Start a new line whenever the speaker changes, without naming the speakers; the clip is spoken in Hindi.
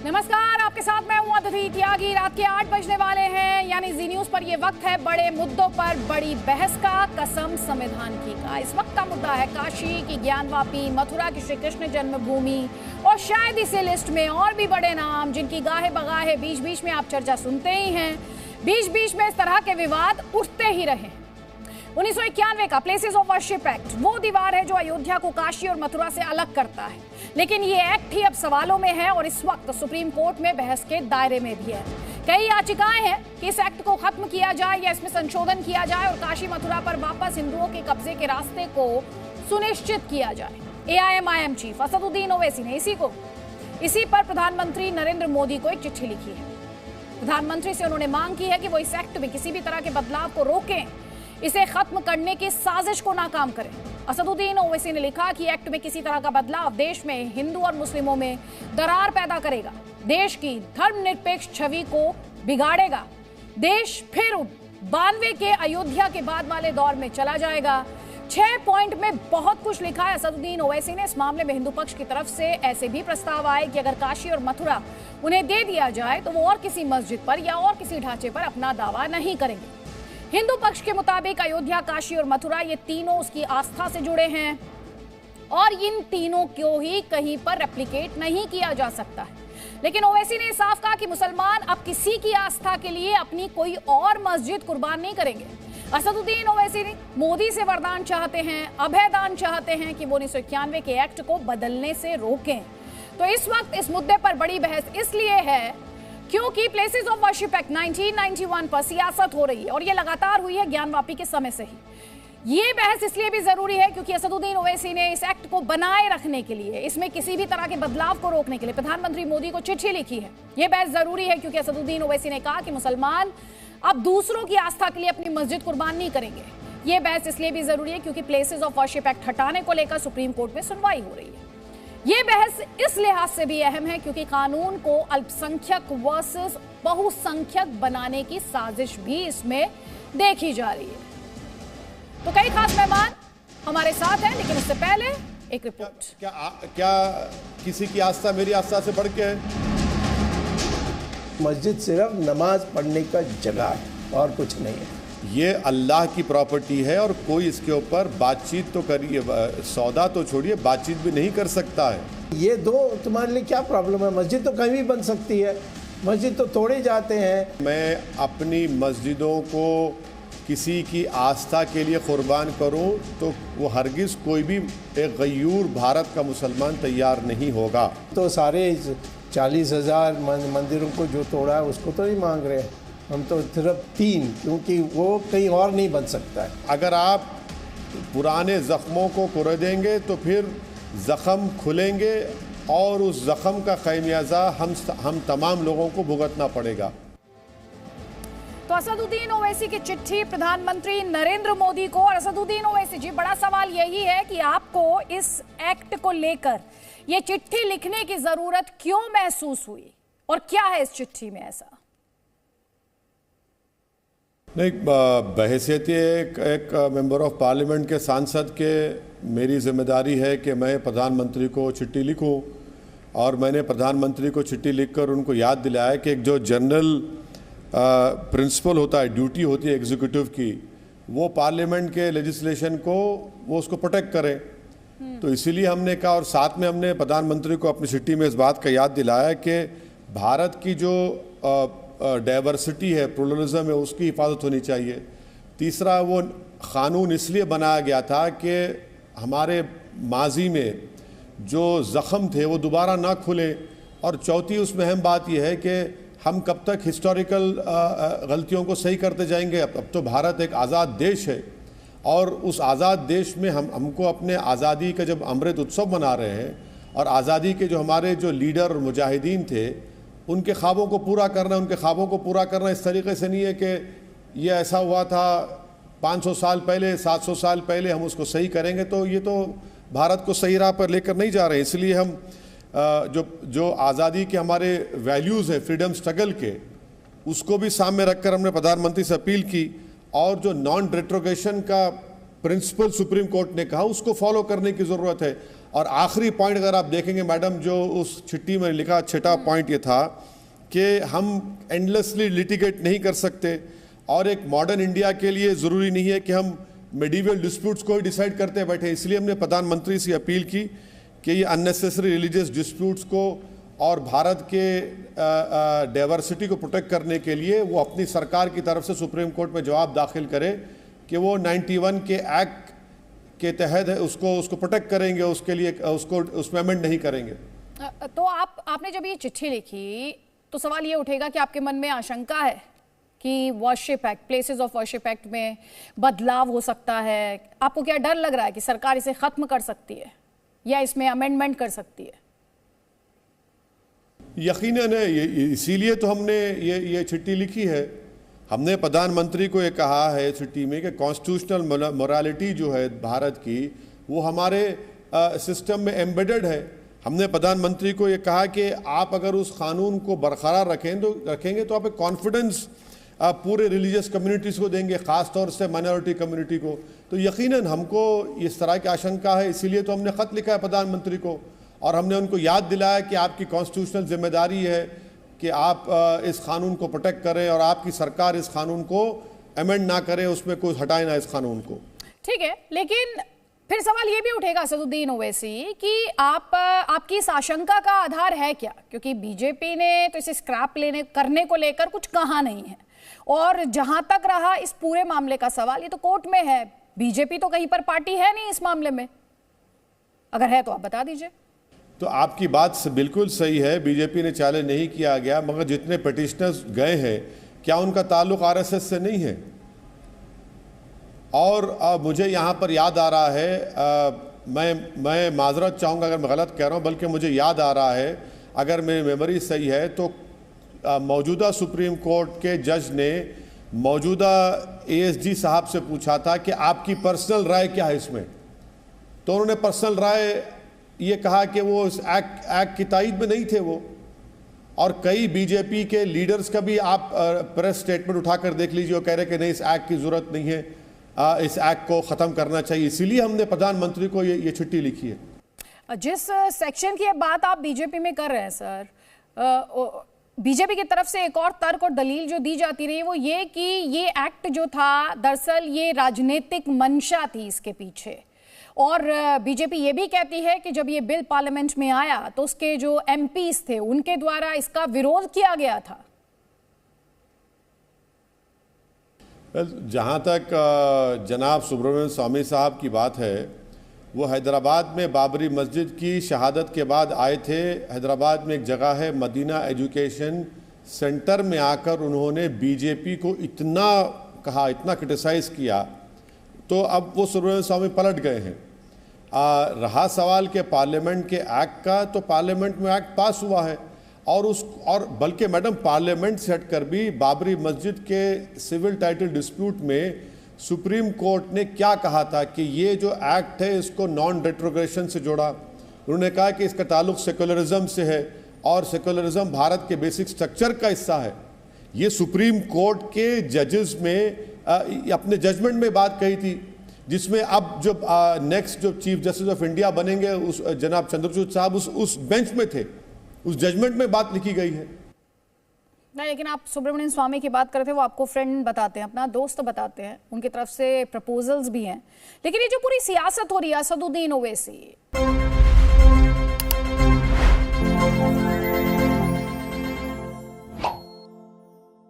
नमस्कार, आपके साथ मैं हूं अदिति त्यागी। रात के 8 बजने वाले हैं, यानी जी न्यूज पर यह वक्त है बड़े मुद्दों पर बड़ी बहस का। कसम संविधान की का इस वक्त का मुद्दा है काशी की ज्ञानवापी, मथुरा की श्री कृष्ण जन्मभूमि और शायद इसी लिस्ट में और भी बड़े नाम जिनकी गाहे बगाहे बीच बीच में आप चर्चा सुनते ही हैं। बीच बीच में इस तरह के विवाद उठते ही रहे। 1991 का प्लेसेस ऑफ वर्शिप एक्ट वो दीवार है जो अयोध्या को काशी और मथुरा से अलग करता है, लेकिन ये एक्ट ही अब सवालों में है और इस वक्त सुप्रीम कोर्ट में बहस के दायरे में भी है। कई याचिकाएं हैं कि इस एक्ट को खत्म किया जाए या इसमें संशोधन किया जाए और काशी मथुरा पर वापस हिंदुओं के कब्जे के रास्ते को सुनिश्चित किया जाए। AIMIM चीफ असदुद्दीन ओवैसी ने इसी पर प्रधानमंत्री नरेंद्र मोदी को एक चिट्ठी लिखी है। प्रधानमंत्री से उन्होंने मांग की है कि वो इस एक्ट में किसी भी तरह के बदलाव को रोकें, इसे खत्म करने की साजिश को नाकाम करें। असदुद्दीन ओवैसी ने लिखा कि एक्ट में किसी तरह का बदलाव देश में हिंदू और मुस्लिमों में दरार पैदा करेगा, देश की धर्मनिरपेक्ष छवि को बिगाड़ेगा, देश फिर 92 के अयोध्या के बाद वाले दौर में चला जाएगा। 6 पॉइंट में बहुत कुछ लिखा है असदुद्दीन ओवैसी ने। इस मामले में हिंदू पक्ष की तरफ से ऐसे भी प्रस्ताव आए कि अगर काशी और मथुरा उन्हें दे दिया जाए तो वो और किसी मस्जिद पर या और किसी ढांचे पर अपना दावा नहीं करेंगे। हिंदू पक्ष के मुताबिक अयोध्या, काशी और मथुरा ये तीनों उसकी आस्था से जुड़े हैं और इन तीनों को ही कहीं पर रेप्लिकेट नहीं किया जा सकता है। लेकिन ओवैसी ने साफ कहा कि मुसलमान अब किसी की आस्था के लिए अपनी कोई और मस्जिद कुर्बान नहीं करेंगे। असदुद्दीन ओवैसी मोदी से वरदान चाहते हैं, अभयदान चाहते हैं कि वो 1991 के एक्ट को बदलने से रोकें। तो इस वक्त इस मुद्दे पर बड़ी बहस इसलिए है क्योंकि प्लेसेस ऑफ वर्शिप एक्ट 1991 पर सियासत हो रही है और ये लगातार हुई है ज्ञानवापी के समय से ही। ये बहस इसलिए भी जरूरी है क्योंकि असदुद्दीन ओवैसी ने इस एक्ट को बनाए रखने के लिए, इसमें किसी भी तरह के बदलाव को रोकने के लिए प्रधानमंत्री मोदी को चिट्ठी लिखी है। ये बहस जरूरी है क्योंकि असदुद्दीन ओवैसी ने कहा कि मुसलमान अब दूसरों की आस्था के लिए अपनी मस्जिद कुर्बान नहीं करेंगे। ये बहस इसलिए भी जरूरी है क्योंकि प्लेसेस ऑफ वर्शिप एक्ट हटाने को लेकर सुप्रीम कोर्ट में सुनवाई हो रही है। ये बहस इस लिहाज से भी अहम है क्योंकि कानून को अल्पसंख्यक वर्सेस बहुसंख्यक बनाने की साजिश भी इसमें देखी जा रही है। तो कई खास मेहमान हमारे साथ हैं, लेकिन उससे पहले एक रिपोर्ट।
क्या किसी की आस्था मेरी आस्था से बढ़ के है?
मस्जिद सिर्फ नमाज पढ़ने का जगह है और कुछ नहीं है।
ये अल्लाह की प्रॉपर्टी है और कोई इसके ऊपर बातचीत तो करिए, सौदा तो छोड़िए, बातचीत भी नहीं कर सकता है।
ये दो तुम्हारे लिए क्या प्रॉब्लम है? मस्जिद तो कहीं भी बन सकती है, मस्जिद तो तोड़े जाते हैं।
मैं अपनी मस्जिदों को किसी की आस्था के लिए कुर्बान करूं तो वो हरगिज़ कोई भी एक गयूर भारत का मुसलमान तैयार नहीं होगा।
तो सारे 40,000 मंदिरों को जो तोड़ा है उसको तो नहीं मांग रहे, हम तो सिर्फ 3, क्योंकि वो कहीं और नहीं बन सकता है।
अगर आप पुराने ज़ख्मों को कुरेदेंगे तो फिर ज़ख्म खुलेंगे और उस ज़ख्म का खमियाजा हम तमाम लोगों को भुगतना पड़ेगा।
तो असदुद्दीन ओवैसी की चिट्ठी प्रधानमंत्री नरेंद्र मोदी को। और असदुद्दीन ओवैसी जी, बड़ा सवाल यही है कि आपको इस एक्ट को लेकर ये चिट्ठी लिखने की जरूरत क्यों महसूस हुई और क्या है इस चिट्ठी में ऐसा?
नहीं, बहैसियत एक मेंबर ऑफ पार्लियामेंट के सांसद के मेरी जिम्मेदारी है कि मैं प्रधानमंत्री को चिट्ठी लिखूं और मैंने प्रधानमंत्री को चिट्ठी लिखकर उनको याद दिलाया कि एक जो जनरल प्रिंसिपल होता है, ड्यूटी होती है एग्जीक्यूटिव की, वो पार्लियामेंट के लेजिस्लेशन को वो उसको प्रोटेक्ट करे। तो इसीलिए हमने कहा और साथ में हमने प्रधानमंत्री को अपनी चिट्ठी में इस बात का याद दिलाया कि भारत की जो डाइवर्सिटी है, प्लुरलिज्म है, उसकी हिफाजत होनी चाहिए। तीसरा, वो क़ानून इसलिए बनाया गया था कि हमारे माजी में जो ज़ख़म थे वो दोबारा ना खुले। और चौथी उसमें अहम बात यह है कि हम कब तक हिस्टोरिकल गलतियों को सही करते जाएंगे। अब तो भारत एक आज़ाद देश है और उस आज़ाद देश में हमको अपने आज़ादी का जब अमृत उत्सव मना रहे हैं और आज़ादी के जो हमारे जो लीडर और मुजाहिदीन थे उनके ख्वाबों को पूरा करना, उनके ख्वाबों को पूरा करना इस तरीके से नहीं है कि ये ऐसा हुआ था 500 साल पहले, 700 साल पहले, हम उसको सही करेंगे। तो ये तो भारत को सही राह पर लेकर नहीं जा रहे हैं। इसलिए हम जो आज़ादी के हमारे वैल्यूज़ है, फ्रीडम स्ट्रगल के, उसको भी सामने रखकर हमने प्रधानमंत्री से अपील की और जो नॉन रेट्रोगेशन का प्रिंसिपल सुप्रीम कोर्ट ने कहा उसको फॉलो करने की ज़रूरत है। और आखिरी पॉइंट अगर आप देखेंगे मैडम, जो उस चिट्ठी में लिखा छठा पॉइंट ये था कि हम एंडलेसली लिटिगेट नहीं कर सकते, और एक मॉडर्न इंडिया के लिए ज़रूरी नहीं है कि हम मेडिवल डिस्प्यूट्स को ही डिसाइड करते बैठे। इसलिए हमने प्रधानमंत्री से अपील की कि ये अननेसेसरी रिलीजियस डिस्प्यूट्स को और भारत के डाइवर्सिटी को प्रोटेक्ट करने के लिए वो अपनी सरकार की तरफ से सुप्रीम कोर्ट में जवाब दाखिल करे कि वो 91 के एक्ट के तहत है उसको प्रोटेक्ट करेंगे, उसके लिए उसको उसमें अमेंड नहीं करेंगे।
तो आपने जब ये चिट्ठी लिखी तो सवाल ये उठेगा कि आपके मन में आशंका है कि worship act, places of worship act में बदलाव हो सकता है। आपको क्या डर लग रहा है कि सरकार इसे खत्म कर सकती है या इसमें अमेंडमेंट कर सकती है?
यकीनन है, इसीलिए तो हमने ये चिट्ठी लिखी है। हमने प्रधानमंत्री को ये कहा है चिट्ठी में कि कॉन्स्टिट्यूशनल मोरालिटी जो है भारत की वो हमारे सिस्टम में एम्बेडेड है। हमने प्रधानमंत्री को ये कहा कि आप अगर उस कानून को बरकरार रखेंगे तो आप एक कॉन्फिडेंस पूरे रिलीजियस कम्युनिटीज़ को देंगे, ख़ास तौर से माइनॉरिटी कम्युनिटी को। तो यकीनन हमको इस तरह की आशंका है, इसीलिए तो हमने ख़त लिखा है प्रधानमंत्री को, और हमने उनको याद दिलाया कि आपकी कॉन्स्टिट्यूशनल जिम्मेदारी है कि आप इस कानून को प्रोटेक्ट करें और आपकी सरकार इस कानून को अमेंड ना करे, उसमें कोई हटाए ना इस कानून को। ठीक है,
लेकिन फिर सवाल ये भी उठेगा असदुद्दीन ओवैसी कि आपकी इस आशंका का आधार है क्या? क्योंकि बीजेपी ने तो इसे स्क्रैप करने को लेकर कुछ कहा नहीं है, और जहां तक रहा इस पूरे मामले का सवाल, ये तो कोर्ट में है। बीजेपी तो कहीं पर पार्टी है नहीं इस मामले में, अगर है तो आप बता दीजिए।
तो आपकी बात बिल्कुल सही है, बीजेपी ने चैलेंज नहीं किया गया, मगर जितने पिटिशनर्स गए हैं क्या उनका ताल्लुक आरएसएस से नहीं है? और मुझे यहाँ पर याद आ रहा है, मैं माजरत चाहूँगा अगर मैं गलत कह रहा हूँ, बल्कि मुझे याद आ रहा है, अगर मेरी मेमोरी सही है तो मौजूदा सुप्रीम कोर्ट के जज ने मौजूदा एएसजी साहब से पूछा था कि आपकी पर्सनल राय क्या है इसमें, तो उन्होंने पर्सनल राय ये कहा कि वो इस एक्ट की तायद में नहीं थे वो। और कई बीजेपी के लीडर्स का भी आप प्रेस स्टेटमेंट उठाकर देख लीजिए, वो कह रहे कि नहीं इस एक्ट की ज़रूरत नहीं है, इस एक्ट को ख़त्म करना चाहिए। इसीलिए हमने प्रधानमंत्री को ये चिट्ठी लिखी है।
जिस सेक्शन की बात आप बीजेपी में कर रहे हैं सर, बीजेपी की तरफ से एक और तर्क और दलील जो दी जाती रही वो ये कि ये एक्ट जो था दरअसल ये राजनीतिक मंशा थी इसके पीछे, और बीजेपी ये भी कहती है कि जब ये बिल पार्लियामेंट में आया तो उसके जो एमपीज थे उनके द्वारा इसका विरोध किया गया था।
जहाँ तक जनाब सुब्रमण्यम स्वामी साहब की बात है, वो हैदराबाद में बाबरी मस्जिद की शहादत के बाद आए थे। हैदराबाद में एक जगह है मदीना एजुकेशन सेंटर में आकर उन्होंने बीजेपी को इतना कहा, इतना क्रिटिसाइज़ किया, तो अब वो सुब्रमण्यम स्वामी पलट गए हैं। रहा सवाल के पार्लियामेंट के एक्ट का, तो पार्लियामेंट में एक्ट पास हुआ है, और बल्कि मैडम पार्लियामेंट से हटकर भी बाबरी मस्जिद के सिविल टाइटल डिस्प्यूट में सुप्रीम कोर्ट ने क्या कहा था कि ये जो एक्ट है इसको नॉन रेट्रोग्रेशन से जोड़ा। उन्होंने कहा कि इसका ताल्लुक सेकुलरिज्म से है, और सेकुलरिज्म भारत के बेसिक स्ट्रक्चर का हिस्सा है। ये सुप्रीम कोर्ट के जजेस में अपने जजमेंट में बात कही थी, जिसमें अब जो नेक्स्ट जो चीफ जस्टिस ऑफ इंडिया बनेंगे उस जनाब चंद्रचूड़ साहब उस बेंच में थे, उस जजमेंट में बात लिखी गई है।
नहीं, लेकिन आप सुब्रमण्यम स्वामी की बात कर रहे थे, वो आपको फ्रेंड बताते हैं, अपना दोस्त बताते हैं, उनकी तरफ से प्रपोजल्स भी हैं, लेकिन ये जो पूरी सियासत हो रही है असदुद्दीन ओवैसी,